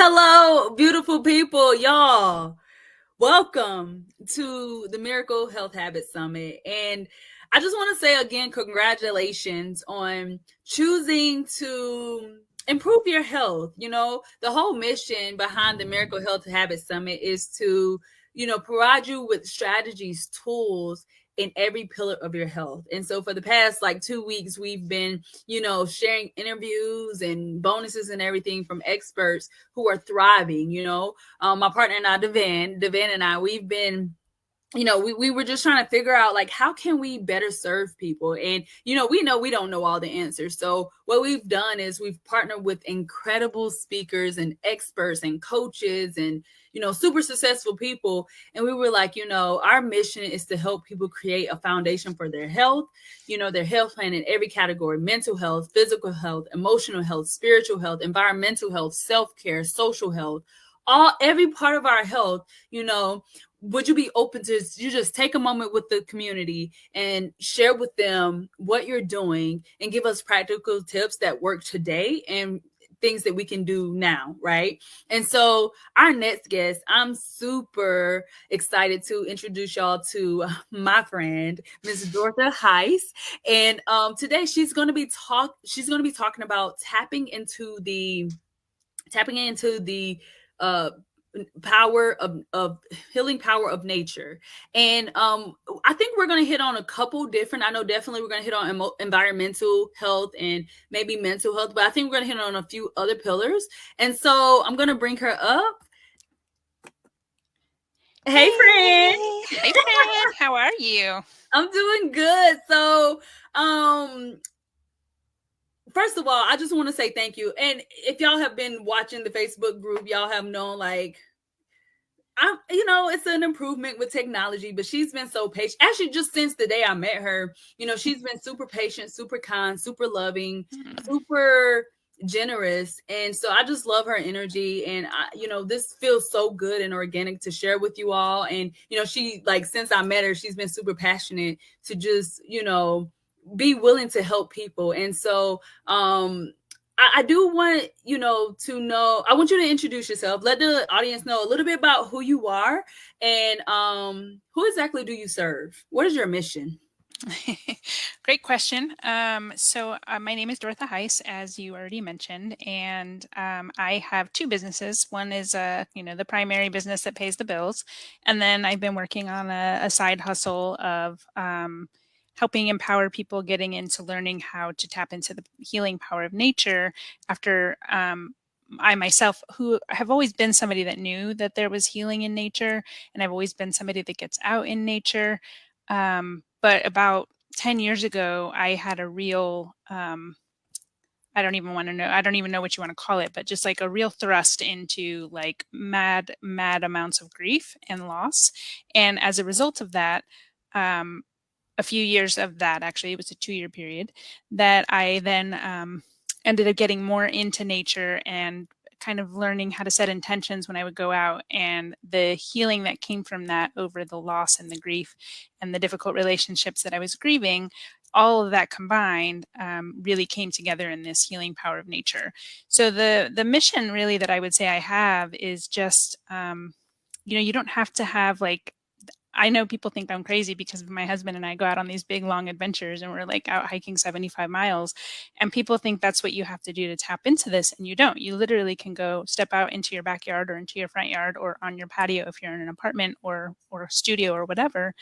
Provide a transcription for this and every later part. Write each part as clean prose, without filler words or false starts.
Hello, beautiful people, y'all. Welcome to the Miracle Health Habits Summit. And I just want to say again, congratulations on choosing to improve your health. The whole mission behind the Miracle Health Habits Summit is to, provide you with strategies, tools in every pillar of your health. And so for the past 2 weeks, we've been, sharing interviews and bonuses and everything from experts who are thriving. My partner and I, Devan and I, we've been we were just trying to figure out how can we better serve people. And we know we don't know all the answers, so what we've done is we've partnered with incredible speakers and experts and coaches and super successful people. And we were like, our mission is to help people create a foundation for their health, their health plan in every category: mental health, physical health, emotional health, spiritual health, environmental health, self-care, social health, every part of our health. Would you be open to you just take a moment with the community and share with them what you're doing and give us practical tips that work today and things that we can do now, right? And so our next guest, I'm super excited to introduce y'all to my friend, Ms. Dortha Hise. And today she's going to be talking about tapping into the uh power of healing power of nature. And I think we're going to hit on a couple different, I know definitely we're going to hit on environmental health and maybe mental health, but I think we're going to hit on a few other pillars. And so I'm going to bring her up. Hey friend. Hey friend, how are you? I'm doing good. So first of all, I just want to say thank you. And if y'all have been watching the Facebook group, y'all have known it's an improvement with technology, but she's been so patient. Actually, just since the day I met her, she's been super patient, super kind, super loving, super generous. And so I just love her energy. And this feels so good and organic to share with you all. And, she since I met her, she's been super passionate to just, be willing to help people. And so, I do want to know. I want you to introduce yourself. Let the audience know a little bit about who you are and who exactly do you serve? What is your mission? Great question. My name is Dortha Hise, as you already mentioned, and I have two businesses. One is, the primary business that pays the bills, and then I've been working on a side hustle of helping empower people getting into learning how to tap into the healing power of nature after I myself, who have always been somebody that knew that there was healing in nature, and I've always been somebody that gets out in nature. But about 10 years ago, I had a real, I don't even know what you want to call it, but just like a real thrust into like mad amounts of grief and loss. And as a result of that, a few years of that, actually, it was a 2-year period, that I then ended up getting more into nature and kind of learning how to set intentions when I would go out, and the healing that came from that over the loss and the grief and the difficult relationships that I was grieving. All of that combined really came together in this healing power of nature. So the mission really that I would say I have is just, you don't have to have I know people think I'm crazy because my husband and I go out on these big, long adventures and we're like out hiking 75 miles. And people think that's what you have to do to tap into this. And you don't. You literally can go step out into your backyard or into your front yard or on your patio if you're in an apartment or a studio or whatever.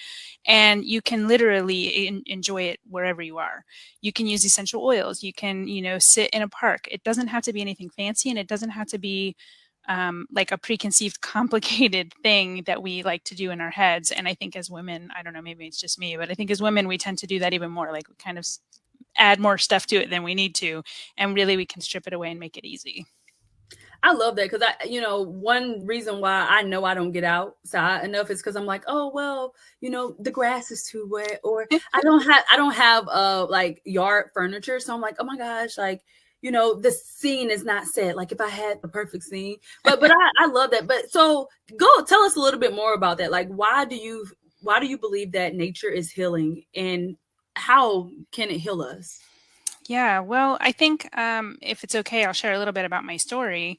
And you can literally enjoy it wherever you are. You can use essential oils. You can, sit in a park. It doesn't have to be anything fancy, and it doesn't have to be like a preconceived, complicated thing that we like to do in our heads. And I think as women, I don't know, maybe it's just me, but I think as women, we tend to do that even more. Like we kind of add more stuff to it than we need to. And really, we can strip it away and make it easy. I love that because one reason why I know I don't get outside enough is because I'm like, oh well, the grass is too wet, or I don't have yard furniture, so I'm like, oh my gosh, the scene is not set. Like if I had the perfect scene, but I love that. But so go tell us a little bit more about that. Like why do you believe that nature is healing, and how can it heal us? Yeah, well, I think if it's okay, I'll share a little bit about my story.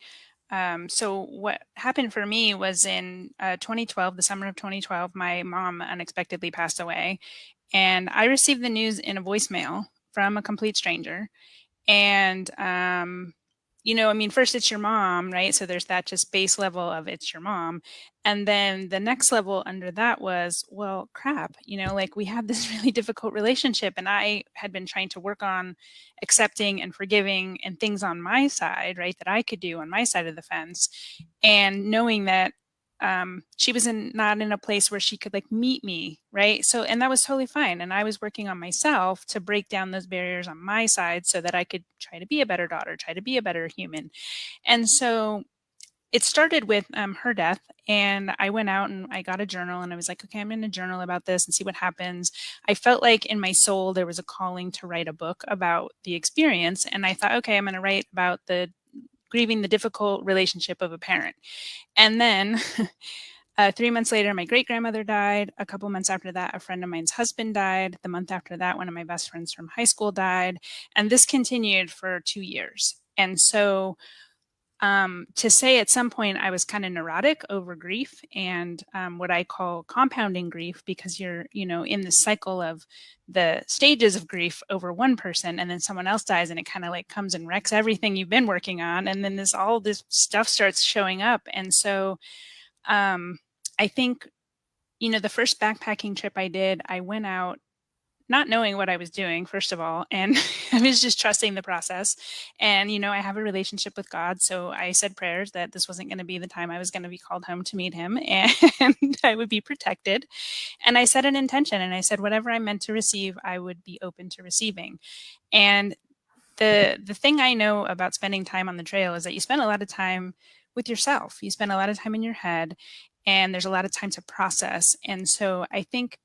So what happened for me was in 2012, the summer of 2012, my mom unexpectedly passed away. And I received the news in a voicemail from a complete stranger. And, I mean, first it's your mom, right? So there's that just base level of it's your mom. And then the next level under that was, well, crap, like we had this really difficult relationship. And I had been trying to work on accepting and forgiving and things on my side, right, that I could do on my side of the fence. And knowing that she was not in a place where she could like meet me, right? So, and that was totally fine. And I was working on myself to break down those barriers on my side so that I could try to be a better daughter, try to be a better human. And so it started with her death. And I went out and I got a journal and I was like, okay, I'm going to journal about this and see what happens. I felt like in my soul there was a calling to write a book about the experience. And I thought, okay, I'm going to write about the grieving the difficult relationship of a parent. And then 3 months later, my great grandmother died. A couple months after that, a friend of mine's husband died. The month after that, one of my best friends from high school died. And this continued for 2 years. And so to say at some point I was kind of neurotic over grief and what I call compounding grief, because you're, in the cycle of the stages of grief over one person and then someone else dies and it kind of like comes and wrecks everything you've been working on. And then all this stuff starts showing up. And so I think, the first backpacking trip I did, I went out not knowing what I was doing, first of all, and I was just trusting the process. And, I have a relationship with God. So I said prayers that this wasn't going to be the time I was going to be called home to meet him and I would be protected. And I set an intention and I said, whatever I'm meant to receive, I would be open to receiving. And the thing I know about spending time on the trail is that you spend a lot of time with yourself. You spend a lot of time in your head and there's a lot of time to process. And so I think,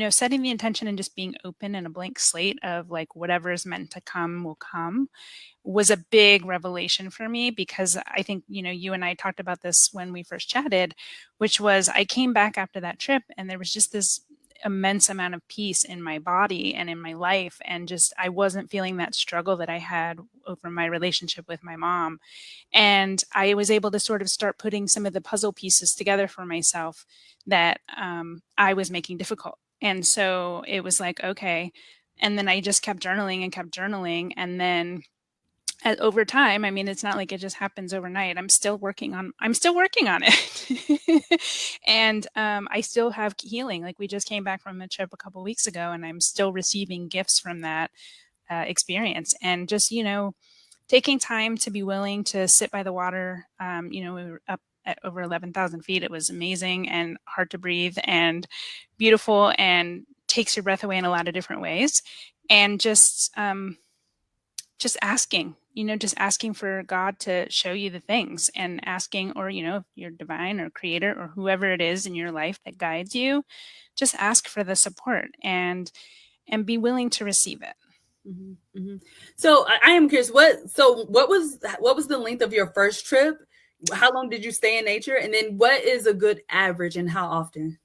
setting the intention and just being open and a blank slate of like whatever is meant to come will come was a big revelation for me, because I think, you and I talked about this when we first chatted, which was I came back after that trip and there was just this immense amount of peace in my body and in my life. And just, I wasn't feeling that struggle that I had over my relationship with my mom. And I was able to sort of start putting some of the puzzle pieces together for myself that I was making difficult. And so it was like, okay. And then I just kept journaling and kept journaling. And then over time, I mean, it's not like it just happens overnight. I'm still working on it. And I still have healing. Like we just came back from a trip a couple weeks ago and I'm still receiving gifts from that experience. And just, taking time to be willing to sit by the water. We were up at over 11,000 feet. It was amazing and hard to breathe and beautiful and takes your breath away in a lot of different ways. And just asking, just asking for God to show you the things and asking, or, your divine or creator or whoever it is in your life that guides you, just ask for the support and be willing to receive it. Mm-hmm, mm-hmm. So I am curious, what was the length of your first trip? How long did you stay in nature? And then what is a good average and how often?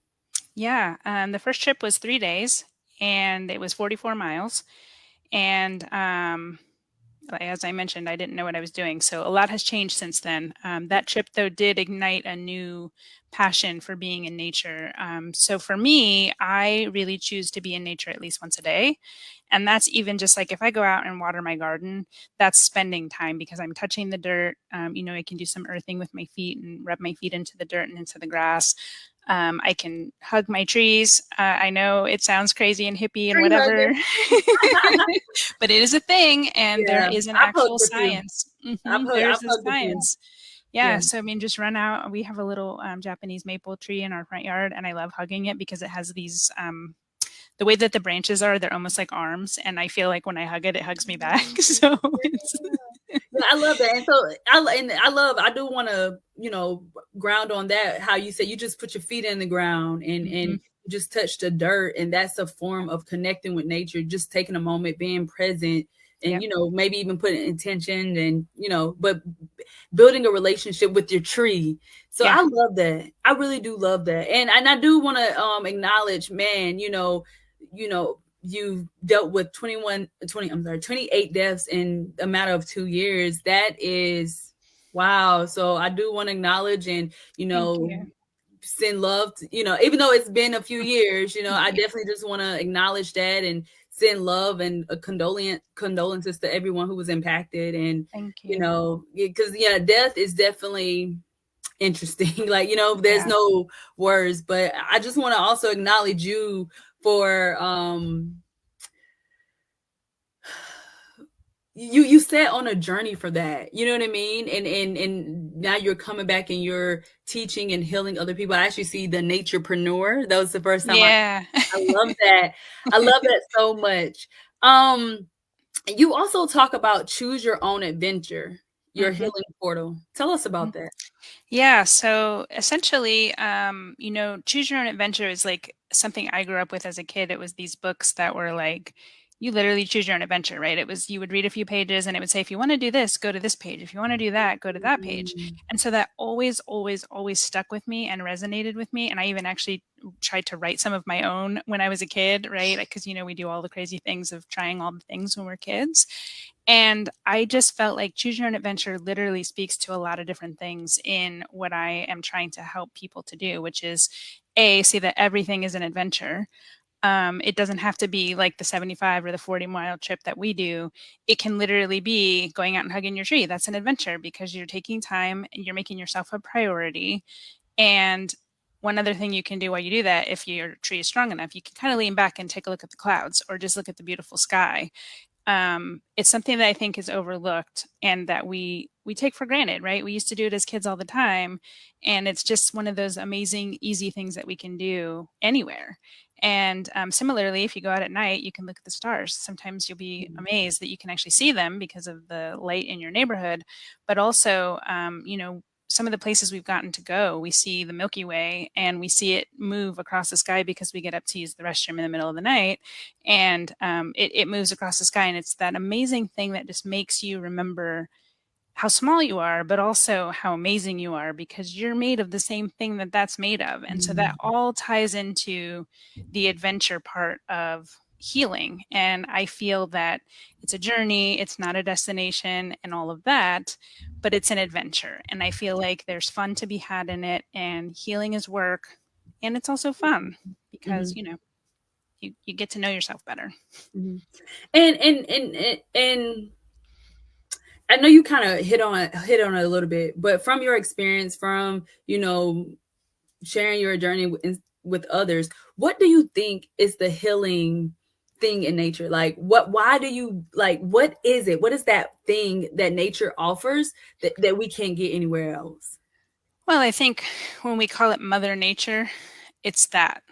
Yeah. The first trip was 3 days and it was 44 miles. And as I mentioned, I didn't know what I was doing. So a lot has changed since then. That trip, though, did ignite a new passion for being in nature. So for me, I really choose to be in nature at least once a day. And that's even just like if I go out and water my garden, that's spending time because I'm touching the dirt. I can do some earthing with my feet and rub my feet into the dirt and into the grass. I can hug my trees. I know it sounds crazy and hippie and whatever, but it is a thing, and there is an actual science. There is a science. Yeah. So I mean, just run out. We have a little Japanese maple tree in our front yard, and I love hugging it because it has these. The way that the branches are, they're almost like arms, and I feel like when I hug it, it hugs me back. So yeah, I love that. And so I do want to, ground on that. How you say you just put your feet in the ground and you just touch the dirt. And that's a form of connecting with nature, just taking a moment, being present and, maybe even putting intention and, but building a relationship with your tree. So I love that. I really do love that. And I do want to acknowledge, man, you've dealt with 28 deaths in a matter of 2 years. That is Wow. So I do want to acknowledge and, Thank you. send love to, even though it's been a few years, Thank I you. definitely just want to acknowledge that and send love and a condolences to everyone who was impacted. And, Thank you. because, death is definitely interesting. Like, there's Yeah. no words, but I just want to also acknowledge you for, you set on a journey for that, you know what I mean, and now you're coming back and you're teaching and healing other people. I actually see the naturepreneur. That was the first time Yeah. I love that. I love that so much. You also talk about choose your own adventure, your Mhm. healing portal. Tell us about that. Yeah, so essentially, Choose Your Own Adventure is like something I grew up with as a kid. It was these books that were like, you literally choose your own adventure, right? It was, you would read a few pages and it would say, if you want to do this, go to this page. If you want to do that, go to that page. Mm, And so that always, always, always stuck with me and resonated with me. And I even actually tried to write some of my own when I was a kid, right? Because, we do all the crazy things of trying all the things when we're kids. And I just felt like Choose Your Own Adventure literally speaks to a lot of different things in what I am trying to help people to do, which is A, see that everything is an adventure. It doesn't have to be like the 75 or the 40-mile trip that we do. It can literally be going out and hugging your tree. That's an adventure because you're taking time and you're making yourself a priority. And one other thing you can do while you do that, if your tree is strong enough, you can kind of lean back and take a look at the clouds or just look at the beautiful sky. It's something that I think is overlooked and that we take for granted, right? We used to do it as kids all the time, and it's just one of those amazing, easy things that we can do anywhere. And similarly, if you go out at night, you can look at the stars. Sometimes you'll be mm, amazed that you can actually see them because of the light in your neighborhood. But also, some of the places we've gotten to go, we see the Milky Way and we see it move across the sky because we get up to use the restroom in the middle of the night, and it moves across the sky, and it's that amazing thing that just makes you remember how small you are, but also how amazing you are because you're made of the same thing that that's made of. And so that mm, all ties into the adventure part of healing. And I feel that it's a journey, it's not a destination and all of that, but it's an adventure. And I feel like there's fun to be had in it, and healing is work, and it's also fun because, mhm, you get to know yourself better. mhm. And I know you kind of hit on it a little bit, but from your experience, from sharing your journey with others, what do you think is the healing thing in nature? Like, why do you like? What is it? What is that thing that nature offers that we can't get anywhere else? Well, I think when we call it Mother Nature, it's that.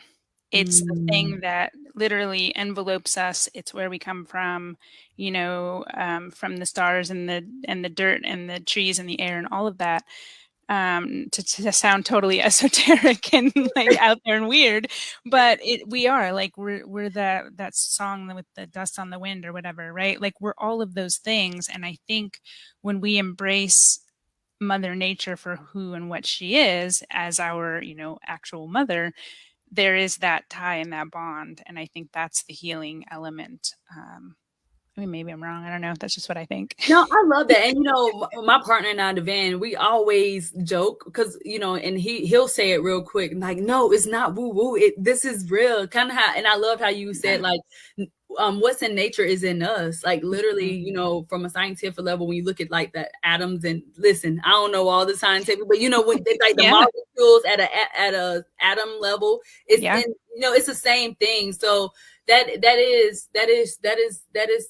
It's the Mm, thing that literally envelopes us. It's where we come from, from the stars and the dirt and the trees and the air and all of that. To sound totally esoteric and like out there and weird, but we are like we're that song with the dust on the wind or whatever, right? Like we're all of those things, and I think when we embrace Mother Nature for who and what she is as our, actual mother, there is that tie and that bond. And I think that's the healing element. I mean, maybe I'm wrong. I don't know. That's just what I think. No, I love that. And my partner and I, Devan, we always joke because and he'll say it real quick, like, no, it's not woo woo. This is real. Kind of how, and I love how you said, Yeah. like, what's in nature is in us. Like literally, Mhm. from a scientific level, when you look at like the atoms, and listen, I don't know all the scientific, but when they, like the Yeah. molecules at a atom level, it's Yeah. in, it's the same thing. So that is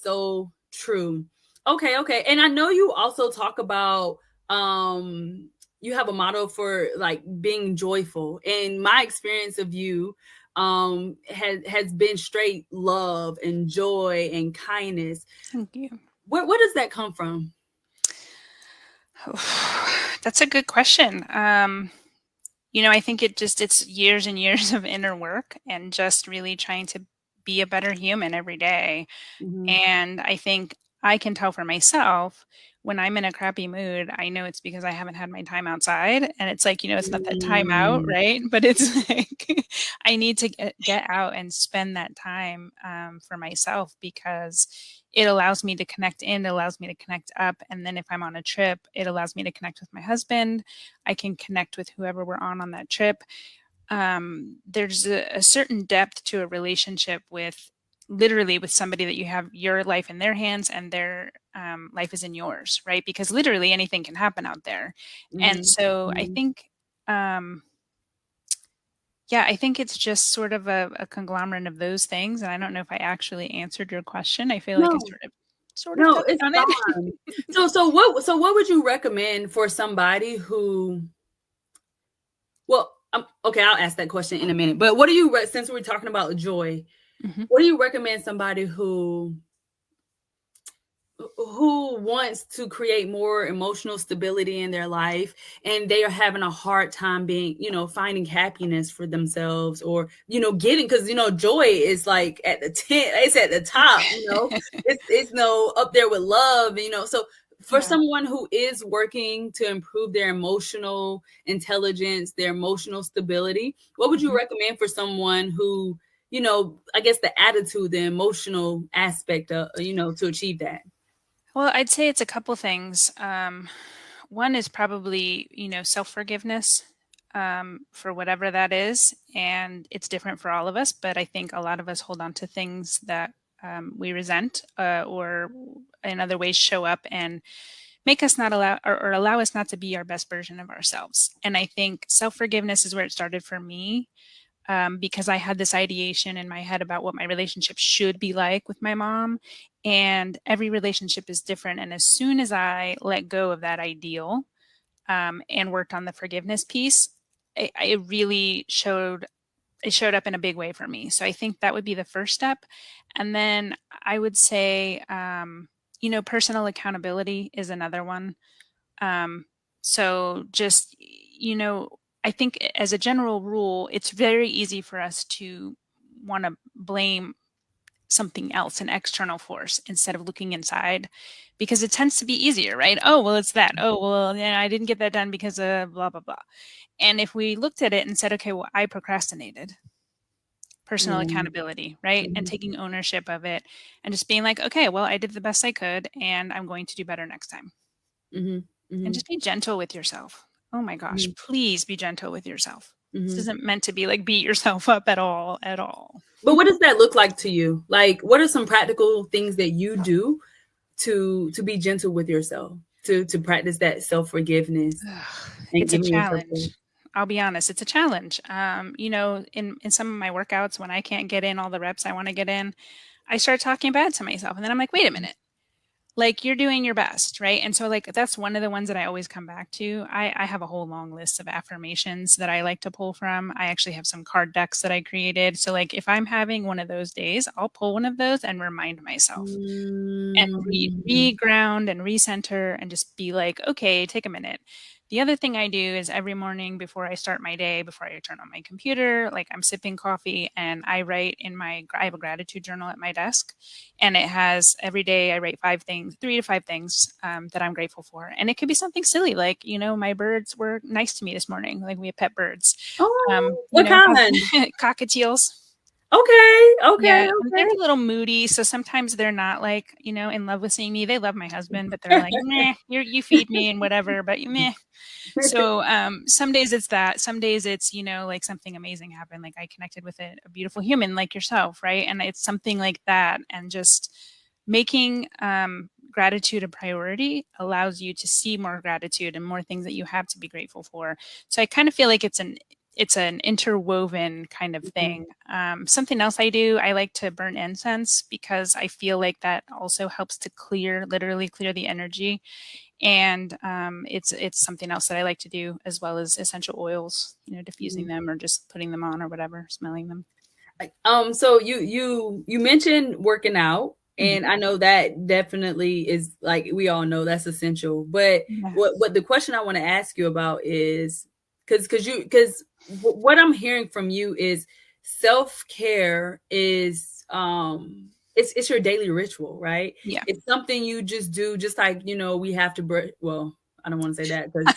so true. Okay, okay. And I know you also talk about you have a motto for like being joyful. And my experience of you has been straight love and joy and kindness. Thank you. Where does that come from? That's a good question. I think it's years and years of inner work and just really trying to be a better human every day. Mhm. And I think I can tell for myself when I'm in a crappy mood, I know it's because I haven't had my time outside. And it's like, it's not that time out, Mm, right? But it's like I need to get out and spend that time for myself, because it allows me to connect in, it allows me to connect up. And then if I'm on a trip, it allows me to connect with my husband. I can connect with whoever we're on that trip. There's a certain depth to a relationship with literally with somebody that you have your life in their hands and their life is in yours, right? Because literally anything can happen out there. And mhm, so I mhm. think, yeah, I think it's just sort of a conglomerate of those things. And I don't know if I actually answered your question. I feel like I No, sort of no, touched it's on it. fine. So what would you recommend for somebody who, well, okay, I'll ask that question in a minute. But what do you since we're talking about joy, Mhm. what do you recommend somebody who wants to create more emotional stability in their life and they are having a hard time being, finding happiness for themselves, or, getting, because, joy is like at the 10, it's at the top, it's no up there with love, so for Yeah. someone who is working to improve their emotional intelligence, their emotional stability, what would you Mhm. recommend for someone who, I guess the attitude, the emotional aspect of, to achieve that? Well, I'd say it's a couple things. One is probably, self-forgiveness, for whatever that is. And it's different for all of us, but I think a lot of us hold on to things that we resent, or in other ways show up and make us not allow or allow us not to be our best version of ourselves. And I think self-forgiveness is where it started for me, because I had this ideation in my head about what my relationship should be like with my mom. And every relationship is different. And as soon as I let go of that ideal, and worked on the forgiveness piece, it really showed up in a big way for me. So I think that would be the first step. And then I would say, personal accountability is another one. Um, so just, I think as a general rule, it's very easy for us to want to blame something else, an external force, instead of looking inside, because it tends to be easier, right? Oh, well, it's that. Oh, well, yeah, I didn't get that done because of blah, blah, blah. And if we looked at it and said, okay, well, I procrastinated, personal Yeah. accountability, right? And Mhm, taking ownership of it and just being like, okay, well, I did the best I could and I'm going to do better next time. mhm, And mhm, just be gentle with yourself. Oh my gosh, mhm, please be gentle with yourself. This mhm. isn't meant to be like beat yourself up at all, at all. But what does that look like to you? Like, what are some practical things that you do to be gentle with yourself, to practice that self-forgiveness Ugh, and it's a giving yourself grace? challenge. I'll be honest, it's a challenge. In some of my workouts, when I can't get in all the reps I want to get in, I start talking bad to myself. And then I'm like, wait a minute. Like, you're doing your best, right? And so, like, that's one of the ones that I always come back to. I have a whole long list of affirmations that I like to pull from. I actually have some card decks that I created. So, like, if I'm having one of those days, I'll pull one of those and remind myself and Mm, re-ground and recenter and just be like, okay, take a minute. The other thing I do is every morning before I start my day, before I turn on my computer, like I'm sipping coffee and I have a gratitude journal at my desk, and it has every day I write 5 things, 3 to 5 things that I'm grateful for. And it could be something silly, like, my birds were nice to me this morning. Like, we have pet birds, oh, what have kind? cockatiels. Okay, Yeah, okay, and they're okay. a little moody, so sometimes they're not, like, in love with seeing me. They love my husband, but they're like, "Meh, you feed me and whatever, but you meh." So, some days it's that, some days it's, like something amazing happened, like I connected with a beautiful human like yourself, right? And it's something like that, and just making, gratitude a priority allows you to see more gratitude and more things that you have to be grateful for. So I kind of feel like it's an interwoven kind of Mhm, thing. Something else I do, I like to burn incense because I feel like that also helps to literally clear the energy. And it's something else that I like to do, as well as essential oils, diffusing mhm. them or just putting them on or whatever, smelling them. So you mentioned working out, Mhm. and I know that definitely is, like, we all know that's essential. But Yeah. what the question I want to ask you about is, because what I'm hearing from you is self care it's your daily ritual, right? Yeah. It's something you just do, just like, we have to well, I don't want to say that because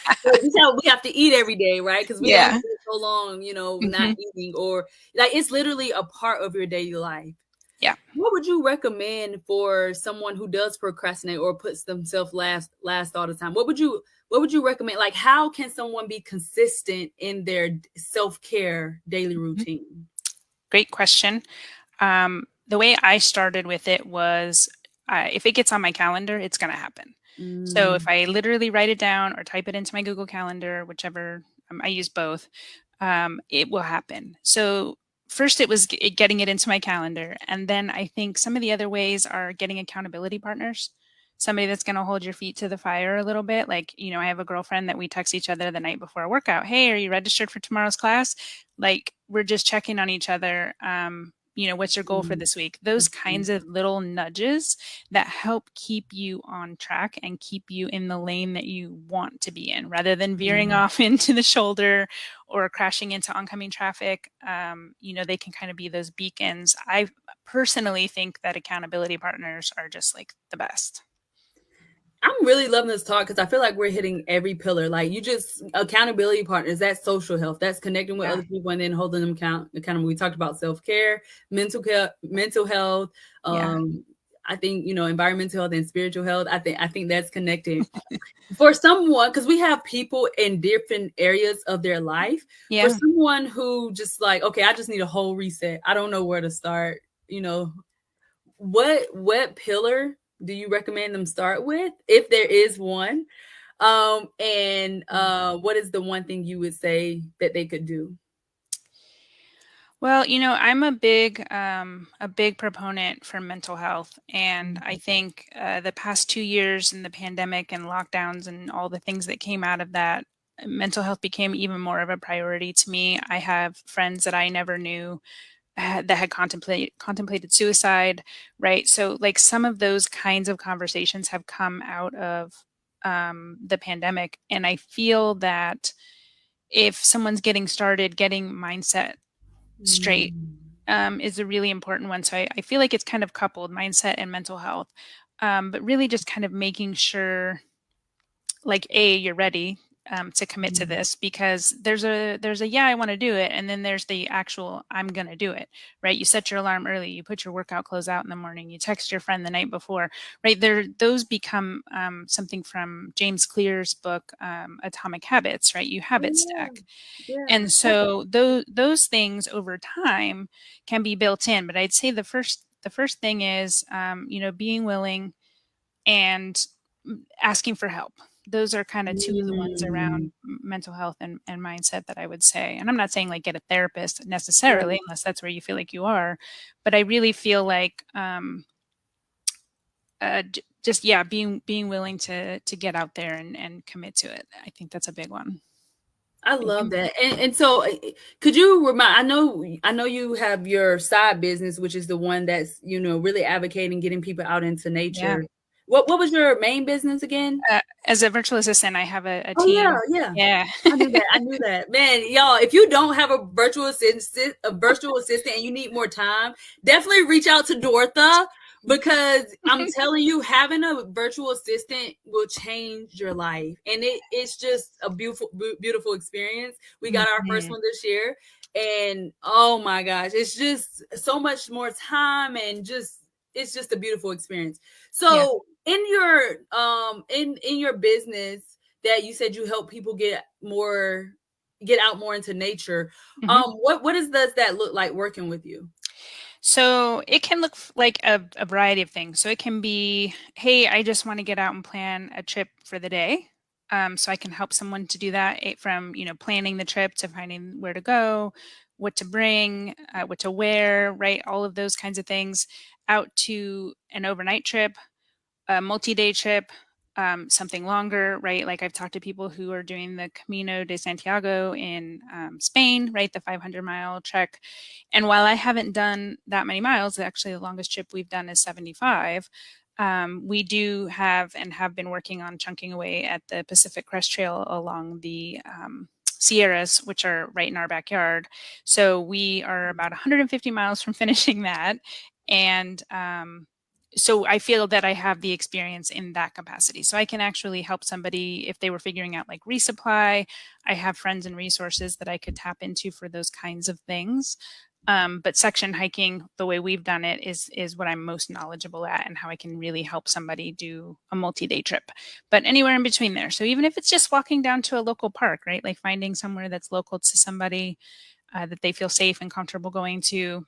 we have to eat every day, right? Because we only Yeah. live so long, not Hmm. eating, or like it's literally a part of your daily life. Yeah. What would you recommend for someone who does procrastinate or puts themselves last all the time? What would you recommend? Like, how can someone be consistent in their self-care daily Mhm. routine? Great question. The way I started with it was, if it gets on my calendar, it's going to happen. So if Mm, I literally write it down or type it into my Google Calendar, whichever, I use both, it will happen. So first it was getting it into my calendar. And then I think some of the other ways are getting accountability partners. Somebody that's going to hold your feet to the fire a little bit. Like, I have a girlfriend that we text each other the night before a workout. Hey, are you registered for tomorrow's class? Like, we're just checking on each other. What's your goal for mm, this week? Those that's kinds good. of little nudges that help keep you on track and keep you in the lane that you want to be in, rather than veering Mm. off into the shoulder or crashing into oncoming traffic. They can kind of be those beacons. I personally think that accountability partners are just like the best. I'm really loving this talk because I feel like we're hitting every pillar. Like, you just accountability partners, that's social health, that's connecting with Yeah. other people and then holding them accountable. We talked about self-care, mental health. Yeah. I think, environmental health and spiritual health. I think that's connected for someone, because we have people in different areas of their life. For Yeah. someone who just like, okay, I just need a whole reset. I don't know where to start. What pillar do you recommend them start with, if there is one? And what is the one thing you would say that they could do? Well, I'm a big proponent for mental health, and I think the past 2 years in the pandemic and lockdowns and all the things that came out of that, mental health became even more of a priority to me. I have friends that I never knew that had contemplated suicide, right? So, like, some of those kinds of conversations have come out of the pandemic, and I feel that if someone's getting started, getting mindset straight Mm, is a really important one. So I feel like it's kind of coupled mindset and mental health, but really just kind of making sure, like, you're ready to commit to mm. this, because there's a yeah, I want to do it, and then there's the actual I'm gonna do it. Right? You set your alarm early, you put your workout clothes out in the morning, you text your friend the night before. Right there, those become something from James Clear's book, Atomic Habits. Right? You Oh habit yeah, stack. yeah. And so those things over time can be built in. But I'd say the first thing is, being willing and asking for help. Those are kind of two of the ones Mm, around mental health and mindset that I would say. And I'm not saying like get a therapist right. necessarily, unless that's where you feel like you are. But I really feel like, just, yeah, being willing to get out there and commit to it. I think that's a big one. I Thank love you. that. And so, could you remind? I know you have your side business, which is the one that's really advocating getting people out into Yeah. nature. What was your main business again? As a virtual assistant, I have a Oh yeah, team. yeah. Yeah. I knew that. I knew that. Man, y'all, if you don't have a virtual assistant and you need more time, definitely reach out to Dortha, because I'm telling you, having a virtual assistant will change your life. And it's just a beautiful experience. We got our first Mhm. one this year, and oh my gosh, it's just so much more time, and just it's just a beautiful experience. Yeah. So in your business, that you said you help people get out more into nature. Mhm. Does that look like working with you? So it can look like a variety of things. So it can be, hey, I just want to get out and plan a trip for the day. So I can help someone to do that, from planning the trip to finding where to go, what to bring, what to wear, right? All of those kinds of things, out to an overnight trip, a multi-day trip, something longer, right? Like, I've talked to people who are doing the Camino de Santiago in Spain, right? The 500-mile trek. And while I haven't done that many miles, actually the longest trip we've done is 75. We do have and have been working on chunking away at the Pacific Crest Trail along the Sierras, which are right in our backyard. So we are about 150 miles from finishing that. And so I feel that I have the experience in that capacity. So I can actually help somebody if they were figuring out like resupply. I have friends and resources that I could tap into for those kinds of things. But section hiking, the way we've done it, is what I'm most knowledgeable at, and how I can really help somebody do a multi-day trip. But anywhere in between there. So even if it's just walking down to a local park, right? Like finding somewhere that's local to somebody that they feel safe and comfortable going to.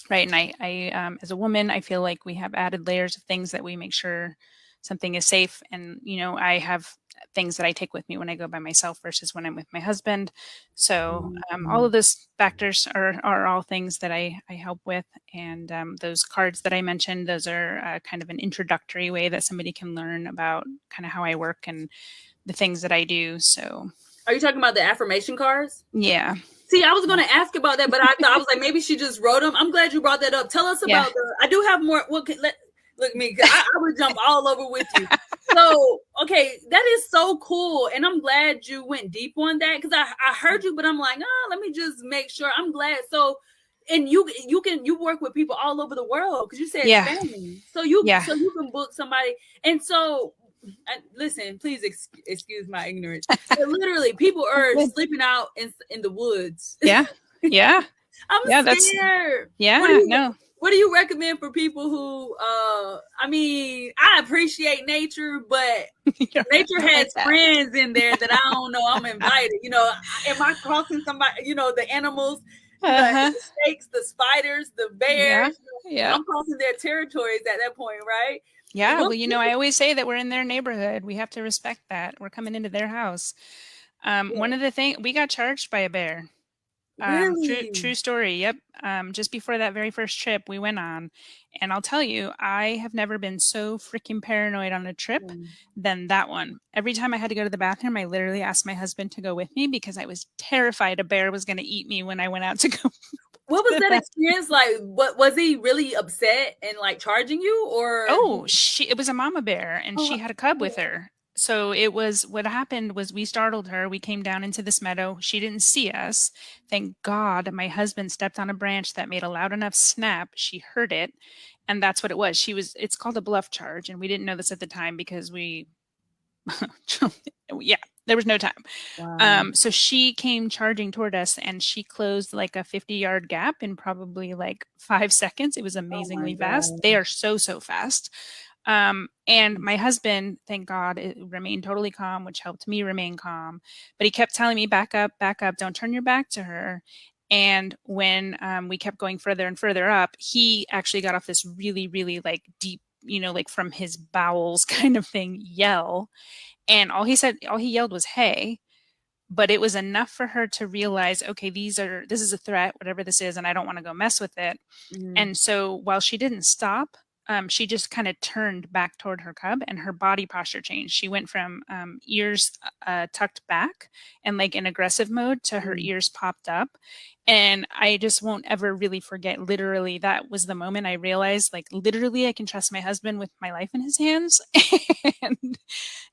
Right. And I as a woman, I feel like we have added layers of things that we make sure something is safe. And, I have things that I take with me when I go by myself versus when I'm with my husband. So all Mhm. of those factors are all things that I help with. And those cards that I mentioned, those are kind of an introductory way that somebody can learn about kind of how I work and the things that I do. So, Are you talking about the affirmation cards? yeah. See, I was going to ask about that, but I thought I was like, maybe she just wrote them. I'm glad you brought that up. Tell us Yeah. about I do have more. Look at me. I would jump all over with you. So, okay, that is so cool, and I'm glad you went deep on that because I heard you, but I'm like, let me just make sure. I'm glad. So, and you work with people all over the world because you said Yeah. Spain, so Yeah. you can book somebody, and so. Listen, please excuse my ignorance. But literally, people are sleeping out in the woods. Yeah. Yeah. I'm Yeah. scared. Yeah. No. What do you recommend for people who I mean, I appreciate nature, but nature Not like has that. friends in there that I don't know I'm invited. Am I crossing somebody, the animals, Uh-huh. the snakes, the spiders, the Yeah. bears, Yeah. I'm crossing their territories at that point, right? Yeah. What, Well, I always say that we're in their neighborhood. We have to respect that. We're coming into their house. One of the things we got charged by a bear. True really? story. Yep. Just before that very first trip we went on, and I'll tell you, I have never been so freaking paranoid on a trip than that one. Every time I had to go to the bathroom, I literally asked my husband to go with me because I was terrified a bear was going to eat me when I went out to go. What was that experience like? What was he really upset and like charging you, or? Oh, it was a mama bear and Oh, she had a cub with her. So what happened was we startled her. We came down into this meadow. She didn't see us. Thank God my husband stepped on a branch that made a loud enough snap. She heard it. And that's what it was. It's called a bluff charge. And we didn't know this at the time because yeah, there was no time. wow. So she came charging toward us and she closed like a 50-yard gap in probably like 5 seconds. It was Oh my amazingly fast. God. They are so, so fast. And my husband, thank God, it remained totally calm, which helped me remain calm. But he kept telling me, back up, don't turn your back to her. And when we kept going further and further up, he actually got off this really, really like deep, like from his bowels kind of thing yell. And all he yelled was, "Hey." But it was enough for her to realize, okay, this is a threat, whatever this is, and I don't want to go mess with it. Mhm. And so while she didn't stop, she just kind of turned back toward her cub and her body posture changed. She went from ears tucked back and like in aggressive mode to her Mhm. ears popped up. And I just won't ever really forget. Literally, that was the moment I realized, like, literally, I can trust my husband with my life in his hands. and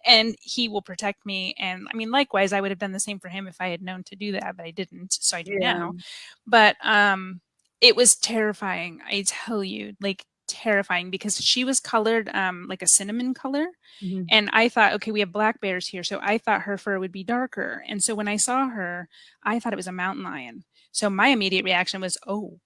and he will protect me. And I mean, likewise, I would have done the same for him if I had known to do that, but I didn't. So I do Yeah. now. But it was terrifying. I tell you, like terrifying because she was colored like a cinnamon color. Mhm. And I thought, okay, we have black bears here. So I thought her fur would be darker. And so when I saw her, I thought it was a mountain lion. So my immediate reaction was, oh,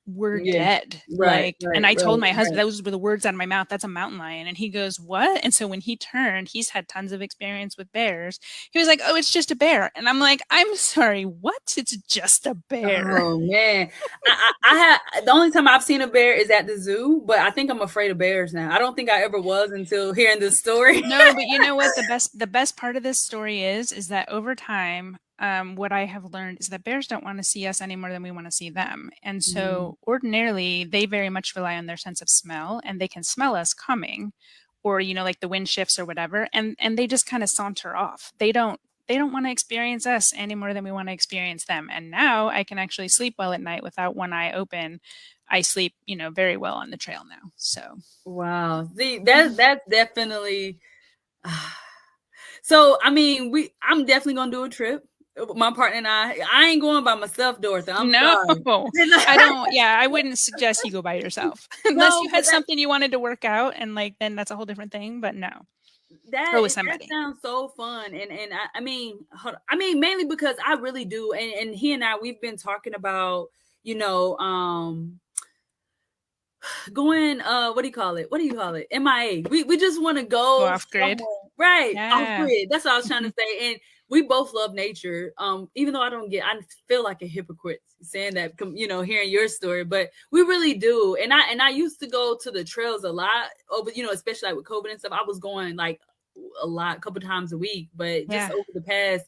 we're Yeah. dead. Right. Like, and Right. I told Right. my husband, Right. those were the words out of my mouth. That's a mountain lion. And he goes, what? And so when he turned, he's had tons of experience with bears. He was like, oh, it's just a bear. And I'm like, I'm sorry, what? It's just a bear. Oh man, I had the only time I've seen a bear is at the zoo, but I think I'm afraid of bears now. I don't think I ever was until hearing this story. No, but you know what? The best part of this story is that over time, what I have learned is that bears don't want to see us any more than we want to see them. And Mhm. so ordinarily they very much rely on their sense of smell and they can smell us coming or, like the wind shifts or whatever, and they just kind of saunter off. They don't want to experience us any more than we want to experience them. And now I can actually sleep well at night without one eye open. I sleep, very well on the trail now. So Wow. See, that's definitely. So I mean, I'm definitely gonna do a trip. my partner and I ain't going by myself, Dortha. I'm No, sorry. I don't. Yeah, I wouldn't suggest you go by yourself unless No, you but had something you wanted to work out, and like then that's a whole different thing. But no, go with that somebody. sounds so fun, and I mean, I mean, mainly because I really do, and he and I, we've been talking about, you know, going, what do you call it? What do you call it? MIA. We just want to Go go off grid. somewhere, right? Off Yeah. grid. That's what I was trying to say. And we both love nature. Even though I feel like a hypocrite saying that, hearing your story, but we really do. And I used to go to the trails a lot over, especially like with COVID and stuff. I was going like a couple times a week, but just Yeah. over the past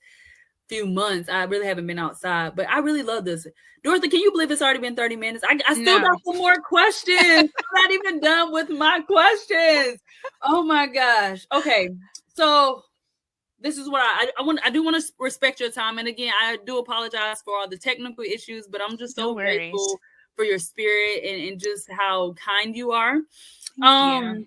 few months, I really haven't been outside. But I really love this. Dorothy, can you believe it's already been 30 minutes? I still got No. some more questions. I'm not even done with my questions. Oh my gosh. Okay. So this is what I do want to respect your time. And again, I do apologize for all the technical issues, but I'm just No so worries. grateful for your spirit and just how kind you are. Thank you.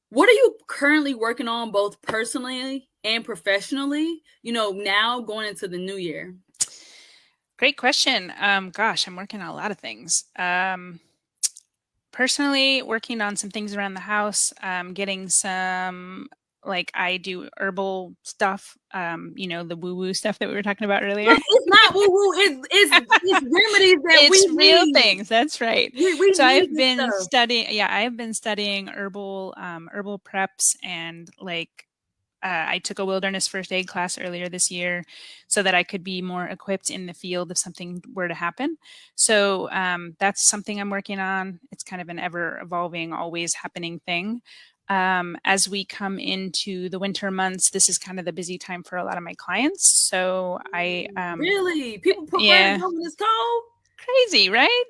What are you currently working on, both personally and professionally, now going into the new year? Great question. Gosh, I'm working on a lot of things. Personally, working on some things around the house, getting some, like I do herbal stuff, the woo-woo stuff that we were talking about earlier. Look, it's not woo-woo. It's remedies that It's we real need. things. That's right. We So need I've this been stuff. studying, yeah, I've been studying herbal preps and like I took a wilderness first aid class earlier this year so that I could be more equipped in the field if something were to happen. So that's something I'm working on. It's kind of an ever evolving, always happening thing. As we come into the winter months, this is kind of the busy time for a lot of my clients. So Really? People prefer to yeah, go when it's cold? crazy, right?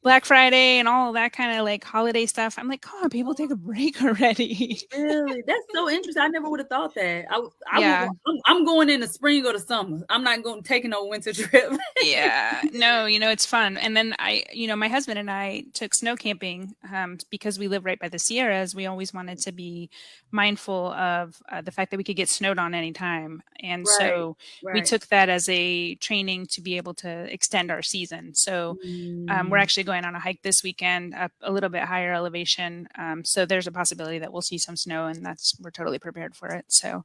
Black Friday and all that kind of like holiday stuff. I'm like, come on, people, take a break already. Really? That's so interesting. I never would have thought that. Yeah. I'm going in the spring or the summer. I'm not going taking no winter trip. Yeah, no, it's fun. And then my husband and I took snow camping because we live right by the Sierras. We always wanted to be mindful of the fact that we could get snowed on anytime. And Right. so we Right. took that as a training to be able to extend our season. So we're actually going on a hike this weekend up a little bit higher elevation. So there's a possibility that we'll see some snow, and we're totally prepared for it. So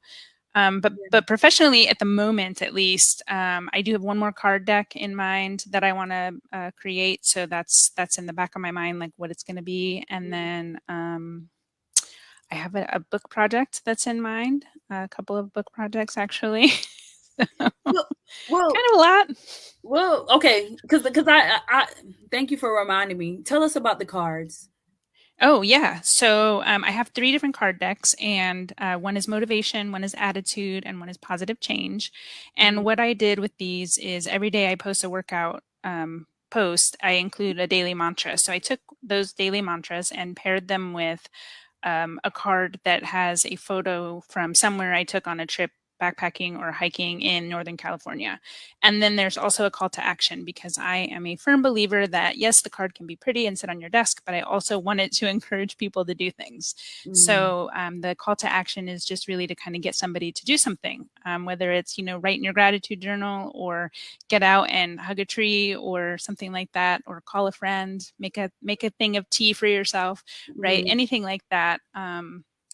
but professionally, at the moment, at least, I do have one more card deck in mind that I want to create. So that's in the back of my mind, like what it's going to be. And then I have a book project that's in mind. A couple of book projects, actually. Well, kind of a lot. Well, okay, because I thank you for reminding me. Tell us about the cards. Oh, yeah. So I have 3 different card decks, and one is motivation, one is attitude, and one is positive change. And what I did with these is every day I post a workout post, I include a daily mantra. So I took those daily mantras and paired them with a card that has a photo from somewhere I took on a trip backpacking or hiking in Northern California. And then there's also a call to action, because I am a firm believer that yes, the card can be pretty and sit on your desk, but I also want it to encourage people to do things. So the call to action is just really to kind of get somebody to do something, whether it's, write in your gratitude journal, or get out and hug a tree or something like that, or call a friend, make a thing of tea for yourself, right? Anything like that.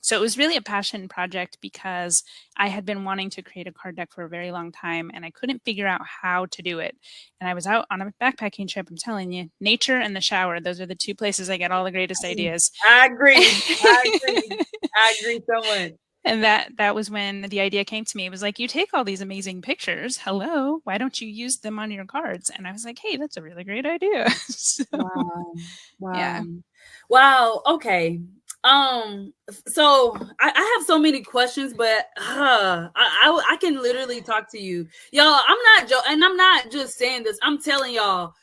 So it was really a passion project because I had been wanting to create a card deck for a very long time, and I couldn't figure out how to do it. And I was out on a backpacking trip. I'm telling you, nature and the shower, those are the 2 places I get all the greatest ideas. I agree. I agree so much. And that was when the idea came to me. It was like, you take all these amazing pictures. Hello, why don't you use them on your cards? And I was like, hey, that's a really great idea. So, Wow. yeah. Wow. Okay. So I have so many questions, but I can literally talk to you, y'all. And I'm not just saying this. I'm telling y'all,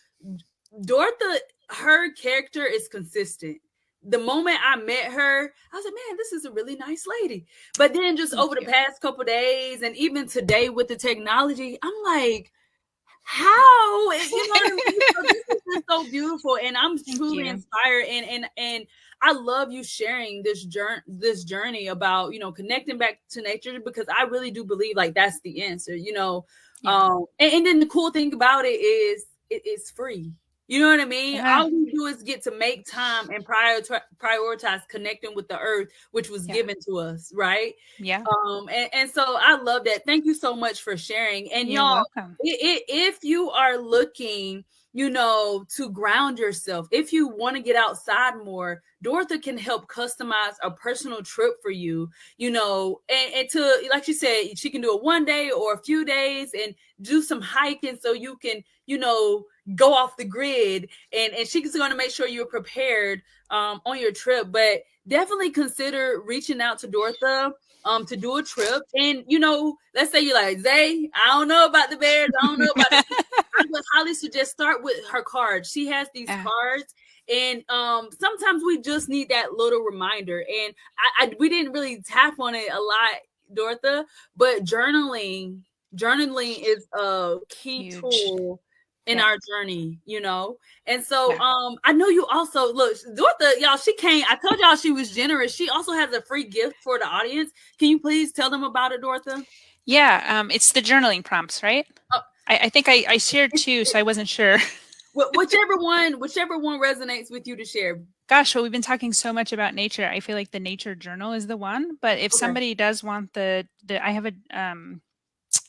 Dortha, her character is consistent. The moment I met her, I was like, man, this is a really nice lady. But then just over the past couple days, and even today with the technology, I'm like, how? You know what I mean? So this is just so beautiful, and I'm truly inspired. And I love you sharing this journey about, connecting back to nature, because I really do believe like that's the answer, Yeah. and then the cool thing about it is it's free. You know what I mean? Yeah. All we do is get to make time and prioritize connecting with the earth, which was Yeah. given to us, right? Yeah. And so I love that. Thank you so much for sharing. And You're y'all, welcome. if you are looking, to ground yourself, if you want to get outside more, Dortha can help customize a personal trip for you, and to, like she said, she can do it one day or a few days and do some hiking so you can, go off the grid, and she's going to make sure you're prepared on your trip. But definitely consider reaching out to Dortha to do a trip. And let's say you're like, Xaye, I don't know about the bears, I don't know about the, I would highly suggest start with her cards. She has these Yeah. cards, and sometimes we just need that little reminder. And we didn't really tap on it a lot, Dortha, but journaling is a key Huge. tool in Yeah. our journey, And so I know you also look, Dortha, y'all, she came, I told y'all she was generous. She also has a free gift for the audience. Can you please tell them about it, Dortha? Yeah. It's the journaling prompts, right? Oh, I think I shared two, so I wasn't sure. whichever one resonates with you to share. Gosh, well, we've been talking so much about nature. I feel like the nature journal is the one. But if Okay. somebody does want I have a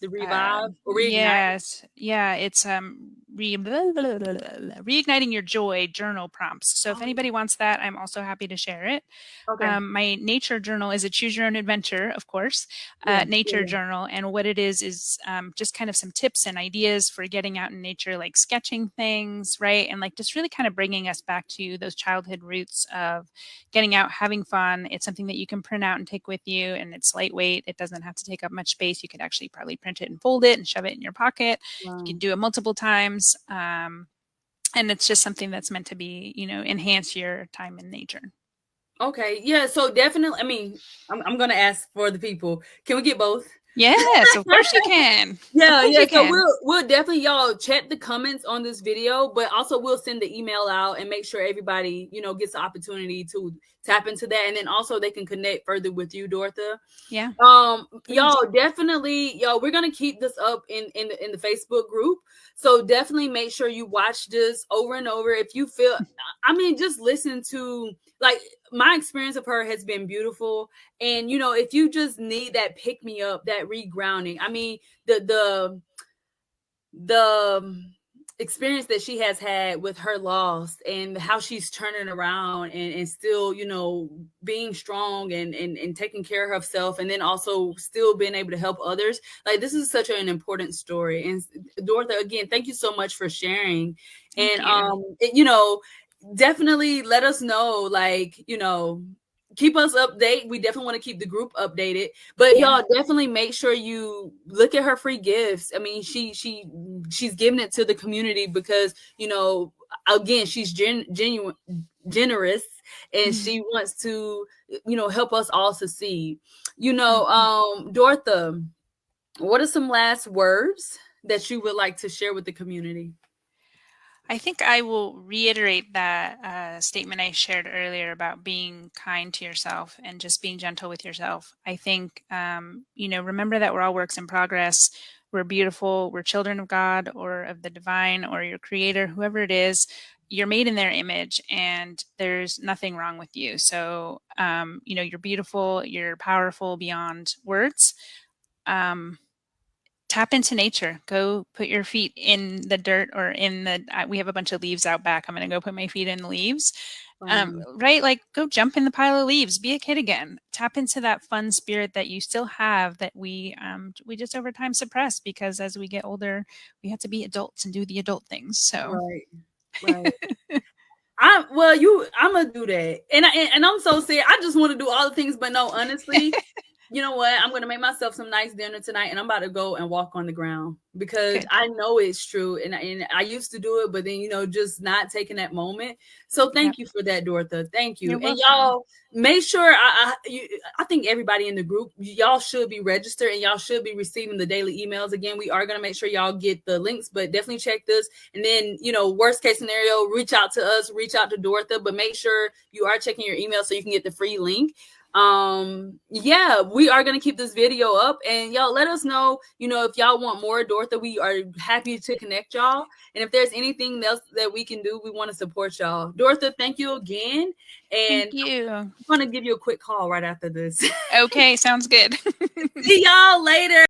The revive or reignite. yes, yeah, it's reigniting your joy journal prompts. So if Oh, anybody wants that, I'm also happy to share it. okay. My nature journal is a choose your own adventure, of course, Yeah. nature Yeah. journal. And what it is just kind of some tips and ideas for getting out in nature, like sketching things, right? And like just really kind of bringing us back to those childhood roots of getting out, having fun. It's something that you can print out and take with you, and it's lightweight. It doesn't have to take up much space. You could actually probably print it and fold it and shove it in your pocket. You Wow. can do it multiple times. And it's just something that's meant to be, enhance your time in nature. Okay. Yeah. So definitely, I mean, I'm gonna ask for the people. Can we get both? Yes, of course you can. Of Yeah, course yeah. you So can. we'll definitely, y'all, check the comments on this video, but also we'll send the email out and make sure everybody, gets the opportunity to tap into that, and then also they can connect further with you, Dortha. Yeah. Please. Y'all, definitely, y'all, we're gonna keep this up in the Facebook group. So definitely make sure you watch this over and over. If you feel, I mean, just listen to, like, my experience of her has been beautiful. And if you just need that pick me up, that regrounding, I mean, the experience that she has had with her loss and how she's turning around and still, being strong and taking care of herself, and then also still being able to help others. Like, this is such an important story. And Dortha, again, thank you so much for sharing. Thank And you. definitely let us know, like, keep us updated. We definitely want to keep the group updated, but Yeah. y'all definitely make sure you look at her free gifts. I mean, she's giving it to the community because, again, she's genuine, generous, and she wants to, help us all succeed. Dortha, what are some last words that you would like to share with the community? I think I will reiterate that statement I shared earlier about being kind to yourself and just being gentle with yourself. I think, remember that we're all works in progress. We're beautiful. We're children of God or of the divine or your creator, whoever it is. You're made in their image, and there's nothing wrong with you. So, you're beautiful. You're powerful beyond words. Tap into nature. Go put your feet in the dirt or in the, we have a bunch of leaves out back. I'm going to go put my feet in the leaves. Right? Like, go jump in the pile of leaves, be a kid again. Tap into that fun spirit that you still have that we just over time suppress, because as we get older, we have to be adults and do the adult things. So Right. I'm gonna do that, and I'm so sad. I just want to do all the things, but no, honestly, you know what? I'm going to make myself some nice dinner tonight, and I'm about to go and walk on the ground because Good. I know it's true. And I used to do it, but then, just not taking that moment. So Yep. thank you for that, Dortha. Thank you. You're And welcome. y'all make sure I think everybody in the group, y'all should be registered and y'all should be receiving the daily emails. Again, we are going to make sure y'all get the links, but definitely check this. And then, worst case scenario, reach out to us, reach out to Dortha, but make sure you are checking your email so you can get the free link. Yeah, we are going to keep this video up, and y'all let us know, if y'all want more Dortha. We are happy to connect y'all, and if there's anything else that we can do, we want to support y'all. Dortha, thank you again, and Thank you. I'm going to give you a quick call right after this. Okay, sounds good. See y'all later.